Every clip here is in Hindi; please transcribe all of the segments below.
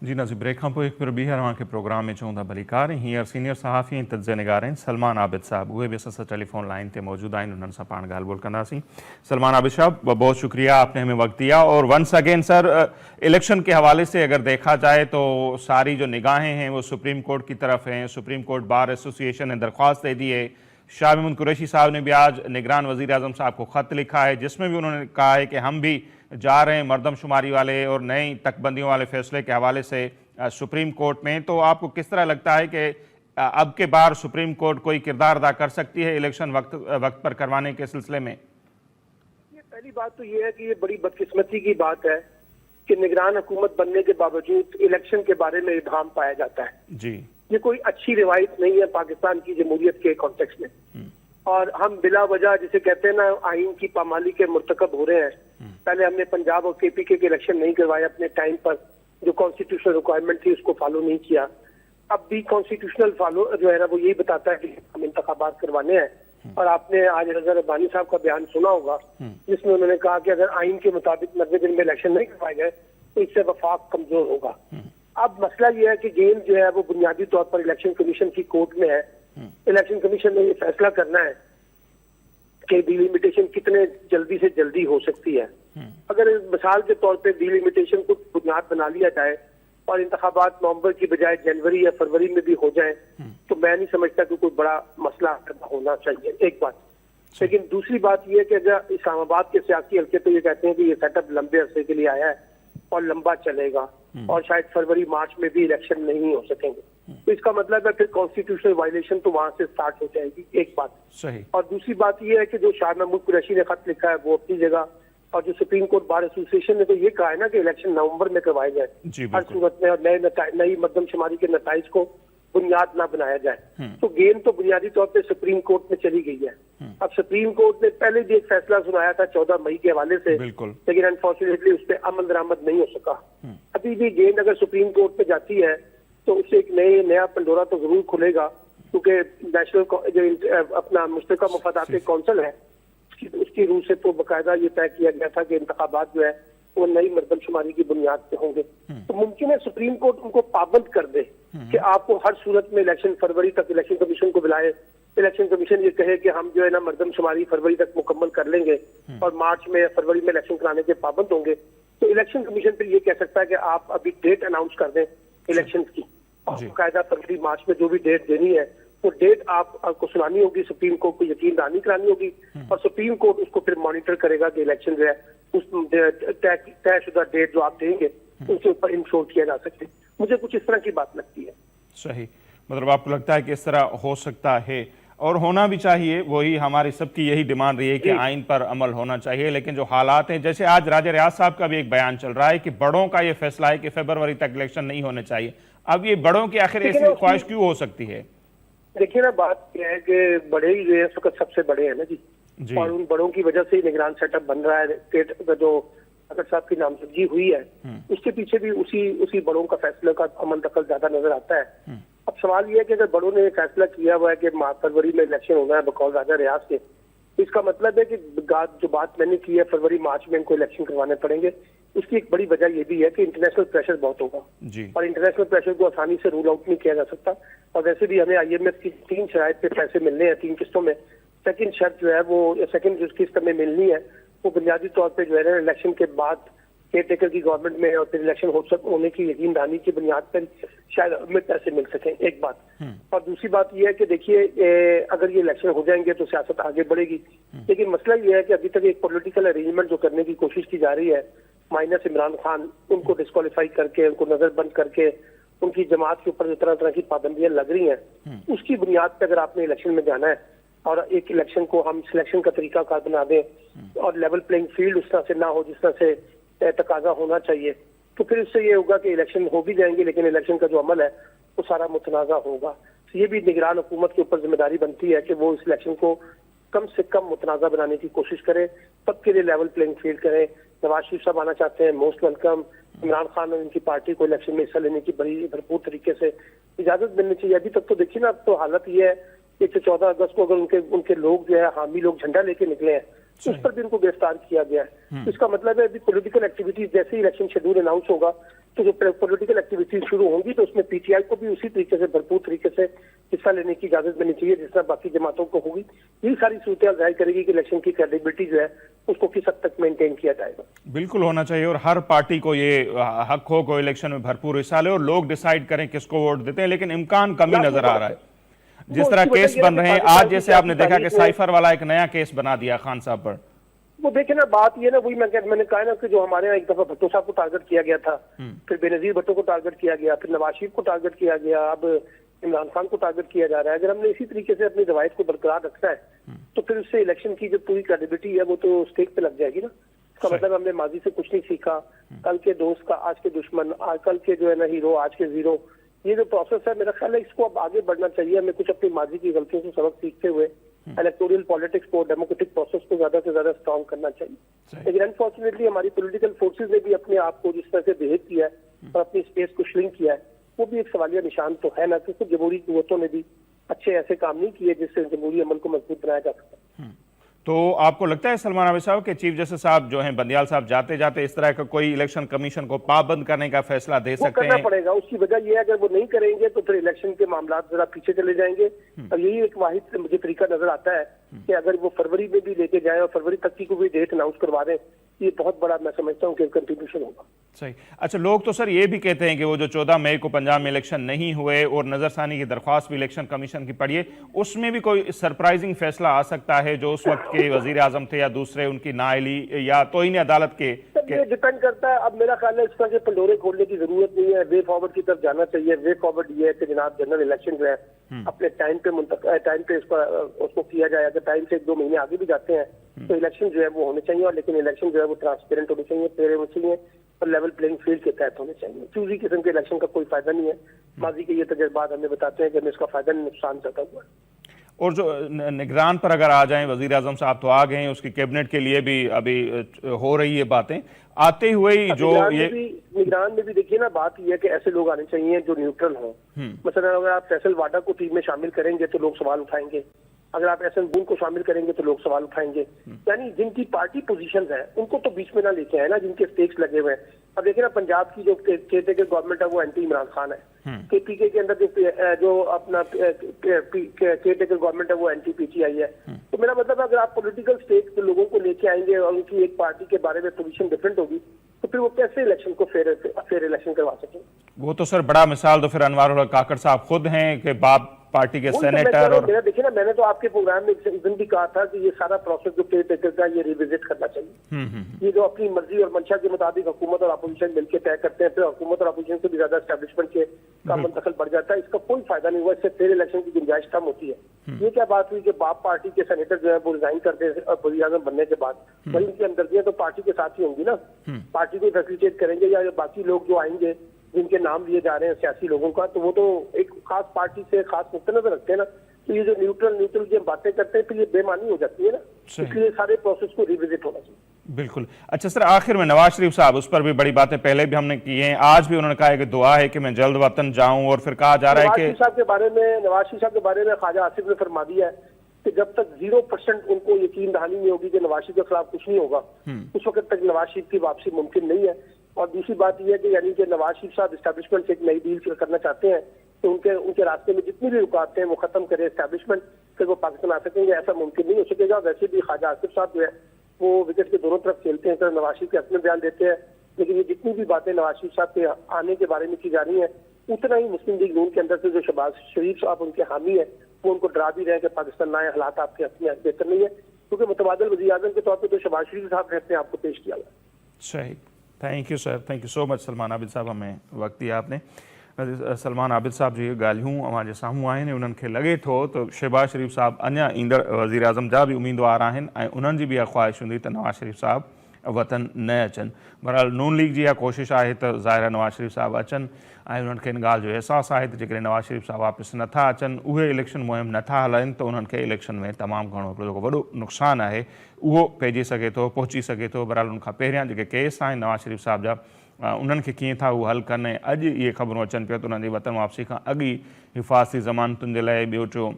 जी नाज़िम ब्रेक खां पोइ हिकु ॿीहर तव्हांखे प्रोग्राम में चऊं था भलीकार। हींअर सीनियर सहाफ़ी ऐं तज्ज़िया निगार आहिनि सलमान आबिद साहब, उहे बि असां सां टेलीफोन लाइन ते मौजूद आहिनि, उन्हनि सां पाण ॻाल्हि ॿोल कंदासीं। सलमान आबिद साहब, बहुत बहुत शुक्रिया, आपने हमें वक्त दिया। और वंस अगेन सर, इलेक्शन के हवाले से अगर देखा जाए तो सारी जो निगाहें हैं वो सुप्रीम कोर्ट की तरफ हैं। सुप्रीम कोर्ट बार एसोसिएशन ने दरख्वास्त दे दी है। शाह महमूद कुरैशी साहब ने भी आज निगरान वज़ीर आज़म साहब को ख़त लिखा है, जिसमें भी उन्होंने कहा है कि हम भी जा रहे हैं मरदमशुमारी वाले और नई तकबंदियों वाले फैसले के हवाले से सुप्रीम कोर्ट में। तो आपको किस तरह लगता है कि अब के बार सुप्रीम कोर्ट कोई किरदार अदा कर सकती है इलेक्शन वक्त पर करवाने के सिलसिले में? ये पहली बात तो ये है कि ये बड़ी बदकिस्मती की बात है कि निगरान हुकूमत बनने के बावजूद इलेक्शन के बारे में इबाहम पाया जाता है। जी, ये कोई अच्छी रिवायत नहीं है पाकिस्तान की जमहूरियत के कॉन्टेक्स्ट में। और हम बिला वजह जिसे कहते हैं ना, आइन की पामाली के मुर्तकब हो रहे हैं। पहले हमने पंजाब और केपीके के इलेक्शन नहीं करवाए अपने टाइम पर, जो कॉन्स्टिट्यूशनल रिक्वायरमेंट थी उसको फॉलो नहीं किया। अब भी कॉन्स्टिट्यूशनल फॉलो जो है ना वो यही बताता है कि हम इंतखाबात करवाने हैं। और आपने आज रज़ा रब्बानी साहब का बयान सुना होगा जिसमें उन्होंने कहा कि अगर आइन के मुताबिक 90 दिन में इलेक्शन नहीं करवाए गए तो इससे वफाक कमजोर होगा। अब मसला यह है कि गेम जो है वो बुनियादी तौर पर इलेक्शन कमीशन की कोर्ट में है। इलेक्शन कमीशन ने ये फैसला करना है कि डिलिमिटेशन कितने जल्दी से जल्दी हो सकती है। अगर मिसाल के तौर पे डिलिमिटेशन को बुनियाद बना लिया जाए और इंतखाबात नवंबर की बजाय जनवरी या फरवरी में भी हो जाए तो मैं नहीं समझता कि कोई बड़ा मसला होना चाहिए, एक बात। लेकिन दूसरी बात यह है कि अगर इस्लामाबाद के सियासी हल्के तो ये कहते हैं कि ये सेटअप लंबे अरसे के लिए आया है और लंबा चलेगा और शायद फरवरी मार्च में भी इलेक्शन नहीं हो सकेंगे, तो इसका मतलब है फिर कॉन्स्टिट्यूशनल वायलेशन तो वहां से स्टार्ट हो जाएगी, एक बात। सही। और दूसरी बात यह है कि जो शाह महमूद कुरैशी ने खत लिखा है वो अपनी जगह, और जो सुप्रीम कोर्ट बार एसोसिएशन ने तो ये कहा है ना कि इलेक्शन नवंबर में करवाए जाए हर सूरत में, और नई मरदमशुमारी के नताइज को बुनियाद ना बनाया जाए। तो गेम तो बुनियादी तौर पे सुप्रीम कोर्ट में चली गई है। अब सुप्रीम कोर्ट ने पहले भी एक फैसला सुनाया था 14 मई के हवाले से, लेकिन अनफॉर्चुनेटली उस पर अमल दरामद नहीं हो सका। अभी भी गेंद अगर सुप्रीम कोर्ट पे जाती है तो उससे एक नया पंडोरा तो जरूर खुलेगा, क्योंकि नेशनल जो अपना मुश्तरका मफादात कौंसिल है उसकी रूह से तो बाकायदा ये तय किया गया था कि इंतखाबात जो है वो नई मरदमशुमारी की बुनियाद पे होंगे। तो मुमकिन है सुप्रीम कोर्ट उनको पाबंद कर दे कि आपको हर सूरत में इलेक्शन फरवरी तक इलेक्शन कमीशन को बुलाए, इलेक्शन कमीशन ये कहे कि हम जो है ना मरदमशुमारी फरवरी तक मुकम्मल कर लेंगे और मार्च में फरवरी में इलेक्शन कराने के पाबंद होंगे। तो इलेक्शन कमीशन फिर ये कह सकता है कि आप अभी डेट अनाउंस कर दें इलेक्शन की, और बाकायदा फरवरी मार्च में जो भी डेट देनी है वो डेट आपको सुनानी होगी, सुप्रीम कोर्ट को यकीन दहानी करानी होगी, और सुप्रीम कोर्ट उसको फिर मॉनिटर करेगा कि इलेक्शन जो है उस तयशुदा डेट जो आप देंगे उसके ऊपर इंश्योर किया जा सके। मुझे कुछ इस तरह की बात लगती है। सही, मतलब आपको लगता है कि इस तरह हो सकता है और होना भी चाहिए, वही हमारी सबकी यही डिमांड रही है कि आइन पर अमल होना चाहिए। लेकिन जो हालात हैं, जैसे आज राजा रियाज साहब का भी एक बयान चल रहा है कि बड़ों का ये फैसला है कि फरवरी तक इलेक्शन नहीं होने चाहिए। अब ये बड़ों की आखिर ऐसी ख्वाहिश क्यों हो सकती है? देखिए ना, बात यह है कि बड़े ही जो है इस वक्त सबसे बड़े हैं ना जी, और उन बड़ों की वजह से ही निगरान सेटअप बन रहा है। स्टेट का जो अगर साहब की नामजदगी हुई है उसके पीछे भी उसी बड़ों का फैसले का अमल दखल ज्यादा नजर आता है। अब सवाल यह है कि अगर बड़ों ने फैसला किया हुआ है कि फरवरी में इलेक्शन होना है बकौल राजा रियाज के, इसका मतलब है कि जो बात मैंने की है फरवरी मार्च में इनको इलेक्शन करवाने पड़ेंगे। इसकी एक बड़ी वजह यह भी है कि इंटरनेशनल प्रेशर बहुत होगा और इंटरनेशनल प्रेशर को आसानी से रूल आउट नहीं किया जा सकता। और वैसे भी हमें IMF की 3 शराइत पे पैसे मिलने हैं 3 किस्तों में। सेकंड शर्त जो है वो सेकंड जो किस्त हमें मिलनी है वो बुनियादी तौर पे जो है ना इलेक्शन के बाद केयर टेकर की गवर्नमेंट में और फिर इलेक्शन होने की यकीन दहानी की बुनियाद पर शायद हमें पैसे मिल सकें, एक बात। और दूसरी बात यह है कि देखिए अगर ये इलेक्शन हो जाएंगे तो सियासत आगे बढ़ेगी, लेकिन मसला ये है कि अभी तक एक पॉलिटिकल अरेंजमेंट जो करने की कोशिश की जा रही है माइनस इमरान खान, उनको डिस्क्वालीफाई करके उनको नजरबंद करके उनकी जमात के ऊपर जो तरह तरह की पाबंदियां लग रही हैं उसकी बुनियाद पर अगर आपने इलेक्शन में जाना है और एक इलेक्शन को हम सिलेक्शन का तरीकाकार बना दें और लेवल प्लेइंग फील्ड उस तरह से ना हो जिस तरह से तकाजा होना चाहिए, तो फिर इससे ये होगा कि इलेक्शन हो भी जाएंगे लेकिन इलेक्शन का जो अमल है वो सारा मुतनाज़ा होगा। तो ये भी निगरान हुकूमत के ऊपर जिम्मेदारी बनती है कि वो इस इलेक्शन को कम से कम मुतनाज़ा बनाने की कोशिश करें, सबके लिए लेवल प्लेइंग फील्ड करें। नवाज शरीफ साहब आना चाहते हैं, मोस्ट वेलकम। इमरान खान और उनकी पार्टी को इलेक्शन में हिस्सा लेने की बड़ी भरपूर तरीके से इजाजत मिलनी चाहिए। अभी तक तो देखिए ना, अब तो हालत ये है कि 14 अगस्त को अगर उनके लोग जो है हामी लोग झंडा लेके निकले हैं उस पर भी उनको गिरफ्तार किया गया है। तो इसका मतलब है अभी पॉलिटिकल एक्टिविटीज जैसे ही इलेक्शन शेड्यूल अनाउंस होगा तो जो पॉलिटिकल एक्टिविटीज शुरू होंगी तो उसमें पीटीआई को भी उसी तरीके से भरपूर तरीके से हिस्सा लेने की इजाजत मिलनी चाहिए जिस तरह बाकी जमातों को होगी। यही सारी सूरत जाहिर करेगी कि इलेक्शन की क्रेडिबिलिटी जो है उसको किस हद तक मेंटेन किया जाएगा। बिल्कुल होना चाहिए और हर पार्टी को ये हक हो को इलेक्शन में भरपूर हिस्सा ले और लोग डिसाइड करें किसको वोट देते हैं, लेकिन इम्कान कम ही नजर आ रहा है। जिस तरह केस बन रहे हैं आज, जैसे आपने देखा कि साइफर वाला एक नया केस बना दिया खान साहब पर। वो देखे ना, बात ये ना वही मैंने कहा ना कि जो हमारे यहाँ एक दफा भट्टो साहब को टारगेट किया गया था, फिर बेनजीर भट्टो को टारगेट किया गया, फिर नवाज शरीफ को टारगेट किया गया, अब इमरान खान को टारगेट किया जा रहा है। अगर हमने इसी तरीके से अपनी रवायत को बरकरार रखना है तो फिर उससे इलेक्शन की जो पूरी क्रेडिबिलिटी है वो तो स्टेक पे लग जाएगी ना। इसका मतलब हमने माजी से कुछ नहीं सीखा, कल के दोस्त का आज के दुश्मन, कल के जो है ना हीरो आज के जीरो, ये जो प्रोसेस है मेरा ख्याल है इसको अब आगे बढ़ना चाहिए। हमें कुछ अपनी माजी की गलतियों से सबक सीखते हुए इलेक्टोरल पॉलिटिक्स को, डेमोक्रेटिक प्रोसेस को ज्यादा से ज्यादा स्ट्रॉन्ग करना चाहिए। लेकिन अनफॉर्चुनेटली हमारी पॉलिटिकल फोर्सेज ने भी अपने आप को जिस तरह से बिहेव किया है और अपनी स्पेस को श्रिंक किया है वो भी एक सवालिया निशान तो है ना, क्योंकि जमहूरी कुव्वतों ने भी अच्छे ऐसे काम नहीं किए जिससे जमहूरी अमल को मजबूत बनाया जा सकता। तो आपको लगता है सलमान आबिद साहब के चीफ जस्टिस साहब जो हैं बंदियाल साहब जाते जाते इस तरह का कोई इलेक्शन कमीशन को पाबंद करने का फैसला दे सकते हैं? करना पड़ेगा। उसकी वजह यह है अगर वो नहीं करेंगे तो फिर इलेक्शन के मामला जरा पीछे चले जाएंगे। और यही एक वाहिद मुझे तरीका नजर आता है कि अगर वो फरवरी में भी लेके जाए और फरवरी तक की कोई डेट अनाउंस करवा दें, ये बहुत बड़ा मैं समझता हूँ कि कंट्रीब्यूशन होगा। सही। अच्छा, लोग तो सर ये भी कहते हैं कि वो जो 14 मई को पंजाब में इलेक्शन नहीं हुए और नजरसानी की दरख्वास्त भी इलेक्शन कमीशन की पड़ी है, उसमें भी कोई सरप्राइजिंग फैसला आ सकता है जो उस वक्त के वजीर आजम थे या दूसरे उनकी नाअहली या तोहिन अदालत के ये डिपेंड करता है। अब मेरा ख्याल है इस तरह के पंडोरे खोलने की जरूरत नहीं है, वे फॉरवर्ड की तरफ जाना चाहिए। वे फॉरवर्ड ये है कि जनाब जनरल इलेक्शन जो है अपने टाइम पे उसको किया जाए। अगर टाइम से 1-2 महीने आगे भी जाते हैं तो इलेक्शन जो है वो होने चाहिए, और लेकिन इलेक्शन जो है वो ट्रांसपेरेंट होने चाहिए, फेयर होने चाहिए और लेवल प्लेइंग फील्ड के तहत होने चाहिए। चूजी किस्म के इलेक्शन का कोई फायदा नहीं है। माजी के ये तजर्बात हमें बताते हैं कि हमें इसका फायदा नहीं नुकसान ज्यादा हुआ है। और जो निगरान पर अगर आ जाएं, वजीर आजम साहब तो आ गए हैं, उसकी कैबिनेट के लिए भी अभी हो रही है बातें, आते हुए ही जो ये निगरान में भी देखिए ना, बात यह है कि ऐसे लोग आने चाहिए जो न्यूट्रल हों। मसलन अगर आप फैसल वाडा को टीम में शामिल करेंगे तो लोग सवाल उठाएंगे, अगर आप एहसन बून को शामिल करेंगे तो लोग सवाल उठाएंगे। यानी जिनकी पार्टी पोजीशन है उनको तो बीच में ना लेके आए ना, जिनके स्टेक्स लगे हुए हैं। अब देखिए ना, पंजाब की जो केटेकर गवर्नमेंट है वो एंटी इमरान खान है, केपीके के अंदर जो अपना केटेकर गवर्नमेंट है वो एंटी पीटीआई है। तो मेरा मतलब अगर आप पॉलिटिकल स्टेक के लोगों को लेके आएंगे और उनकी एक पार्टी के बारे में पोजीशन डिफरेंट होगी तो फिर वो कैसे इलेक्शन को फेयर इलेक्शन करवा सकेंगे? वो तो सर बड़ा मिसाल तो फिर अनवर उल काकड़ साहब खुद हैं कि बाप पार्टी के सेनेटर। और देखिए ना, मैंने तो आपके प्रोग्राम में इस दिन भी कहा था कि ये सारा प्रोसेस जो केयरटेकर का ये रिविजिट करना चाहिए। ये जो अपनी मर्जी और मंशा के मुताबिक हुकूमत और अपोजिशन मिलकर तय करते हैं, फिर हुकूमत और अपोजिशन से भी ज्यादा एस्टेब्लिशमेंट के का मंतकल बढ़ जाता है, इसका कोई फायदा नहीं हुआ। इससे फेयर इलेक्शन की गुंजाइश कम होती है। ये क्या बात हुई कि बाप पार्टी के सेनेटर जो है वो रिजाइन करते हैं वज़ीर आज़म बनने के बाद, वही उनकी हमदर्दियां तो पार्टी के साथ ही होंगी ना, पार्टी को फैसिलिटेट करेंगे या बाकी लोग जो आएंगे जिनके नाम लिए जा रहे हैं सियासी लोगों का, तो वो तो एक खास पार्टी से खास नुक्ते नजर रखते हैं ना। तो ये जो न्यूट्रल की बातें करते हैं फिर ये बेमानी हो जाती है ना, इसलिए सारे प्रोसेस को रिविजिट होना चाहिए। बिल्कुल। अच्छा सर, आखिर में नवाज शरीफ साहब, उस पर भी बड़ी बातें पहले भी हमने की हैं, आज भी उन्होंने कहा है कि दुआ है कि मैं जल्द वतन जाऊं, और फिर कहा जा रहा है कि नवाज शरीफ साहब के बारे में ख्वाजा आसिफ ने फरमा दिया है कि जब तक 0% उनको यकीन दहानी नहीं होगी कि नवाज शरीफ के खिलाफ कुछ नहीं होगा, उस वक्त तक नवाज शरीफ की वापसी मुमकिन नहीं है। और दूसरी बात यह है कि यानी कि नवाज शरीफ साहब एस्टैब्लिशमेंट से एक नई डील करना चाहते हैं, तो उनके रास्ते में जितनी भी रुकावटें हैं वो खत्म करे एस्टैब्लिशमेंट, फिर वो पाकिस्तान आ सकेंगे। ऐसा मुमकिन नहीं हो सकेगा। वैसे भी ख्वाजा आसिफ साहब जो है वो विकेट के दोनों तरफ खेलते हैं, सर नवाज शरीफ के अपने बयान देते हैं, लेकिन ये जितनी भी बातें नवाज शरीफ साहब के आने के बारे में की जा रही है, उतना ही मुस्लिम लीग नून के अंदर से जो शहबाज शरीफ साहब उनके हामी है वो उनको डरा भी रहे हैं कि पाकिस्तान नए हालात आपके अपने बेहतर नहीं है, क्योंकि मुतबादल वज़ीर आज़म के तौर पर तो शहबाज शरीफ साहब ने अपने आपको पेश किया हुआ। सही, thank you sir, thank you so much Salman Abid साहब, हमें वक्त दिया आपने। सलमान आबिद साहब जी ॻाल्हियूं अवां साम्हूं आहिनि, उन्हनि खे लॻे थो त शहबाज शरीफ साहब अञा ईंदड़ वज़ीर आज़म जा भी उम्मीदवार आहिनि ऐं उन्हनि जी बि इहा ख़्वाहिश हूंदी त नवाज शरीफ साहब वतन न अचनि। बहरहाल नून लीग जी इहा कोशिशि आहे त ज़ाहिर आहे नवाज शरीफ साहब अचनि ऐं उन्हनि खे इन ॻाल्हि जो अहसासु आहे त जेकॾहिं नवाज शरीफ साहब वापसि नथा अचनि, उहे इलेक्शन मुहिम नथा हलाइनि, त उन्हनि खे इलेक्शन में तमामु घणो हिकिड़ो जेको वॾो नुक़सानु आहे उहो पइजी सघे थो, पहुची सघे थो। बहरहाल उनखां पहिरियां जेके केस आहिनि नवाज शरीफ साहब जा, उन्हनि खे कीअं था उहो हल कनि। अॼु इहे ख़बरूं अचनि पियूं त उन्हनि जी वतन वापसी खां अॻु ई हिफ़ाज़ती ज़मानतुनि जे लाइ ॿियो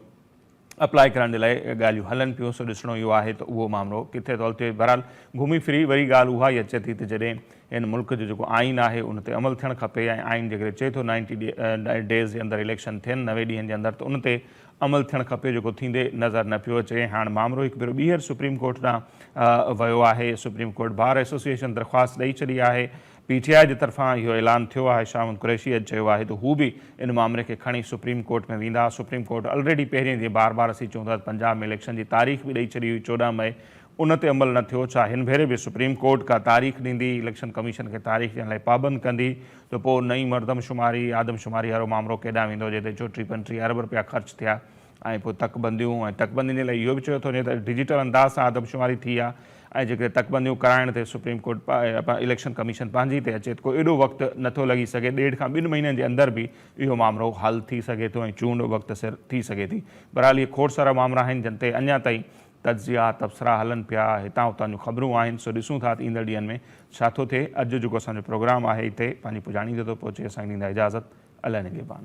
अप्लाई करण जे लाइ ॻाल्हियूं हलनि पियूं। सो ॾिसणो इहो आहे त उहो मामिलो किथे थो हले। बहरहाल घुमी फिरी वरी ॻाल्हि उहा ई अचे थी त जॾहिं इन मुल्क जो जेको आइन आहे उन ते अमल थियणु खपे ऐं आइन जेकॾहिं चए थो 90 डेज़ जे अंदरि इलेक्शन थियनि 90 ॾींहंनि जे अंदरि त उन ते अमल थियणु खपे, जेको थींदे नज़र न पियो अचे। हाणे मामिलो हिकु भेरो ॿीहर सुप्रीम कोर्ट ॾांहुं वियो आहे। सुप्रीम कोर्ट बार एसोसिएशन दरख़्वास्त ॾेई छॾी आहे। PTI जे तरफ़ां इहो ऐलान थियो आहे। शामत कुरैशी अॼु चयो आहे त हू बि इन मामले खे खणी सुप्रीम कोर्ट में वेंदा। सुप्रीम कोर्ट ऑलरेडी पहिरें जीअं बार बार असीं चऊं था पंजाब में इलेक्शन जी तारीख़ बि ॾेई छॾी हुई 14 मई, उन ते अमल न थियो। छा हिन भेरे बि सुप्रीम कोर्ट का तारीख़ ॾींदी, इलेक्शन कमीशन खे तारीख़ ॾियण लाइ पाबंद कंदी त पोइ नई मरदमशुमारी आदमशुमारी वारो मामिलो केॾांहुं वेंदो, जिते 34-35 अरब रुपया ख़र्च थिया ऐं पोइ तकबंदियूं ऐं तकबंदियुनि जे लाइ इहो बि चयो थो त डिजिटल अंदाज़ सां आदमशुमारी थी आहे ऐं जेके तकबंदियूं कराइण ते सुप्रीम कोर्ट इलेक्शन कमीशन पंहिंजी ते अचे त कोई एॾो वक़्तु नथो लॻी सघे। 1.5 खां 2 महीननि जे अंदरि बि इहो मामिलो हल थी सघे थो ऐं चूंड वक़्तु सिर थी सघे थी। बहरहाल इहे खोड़ सारा मामला आहिनि जिन ते अञा ताईं तज्ज़िया तबसरा हलनि पिया, हितां हुतां जूं ख़बरूं आहिनि। सो ॾिसूं था त ईंदड़ ॾींहंनि में छा थो थिए। अॼु जेको असांजो प्रोग्राम आहे हिते पंहिंजी पुॼाणी ते थो पहुचे। असांखे ॾींदा इजाज़त। अलाह निगहबान।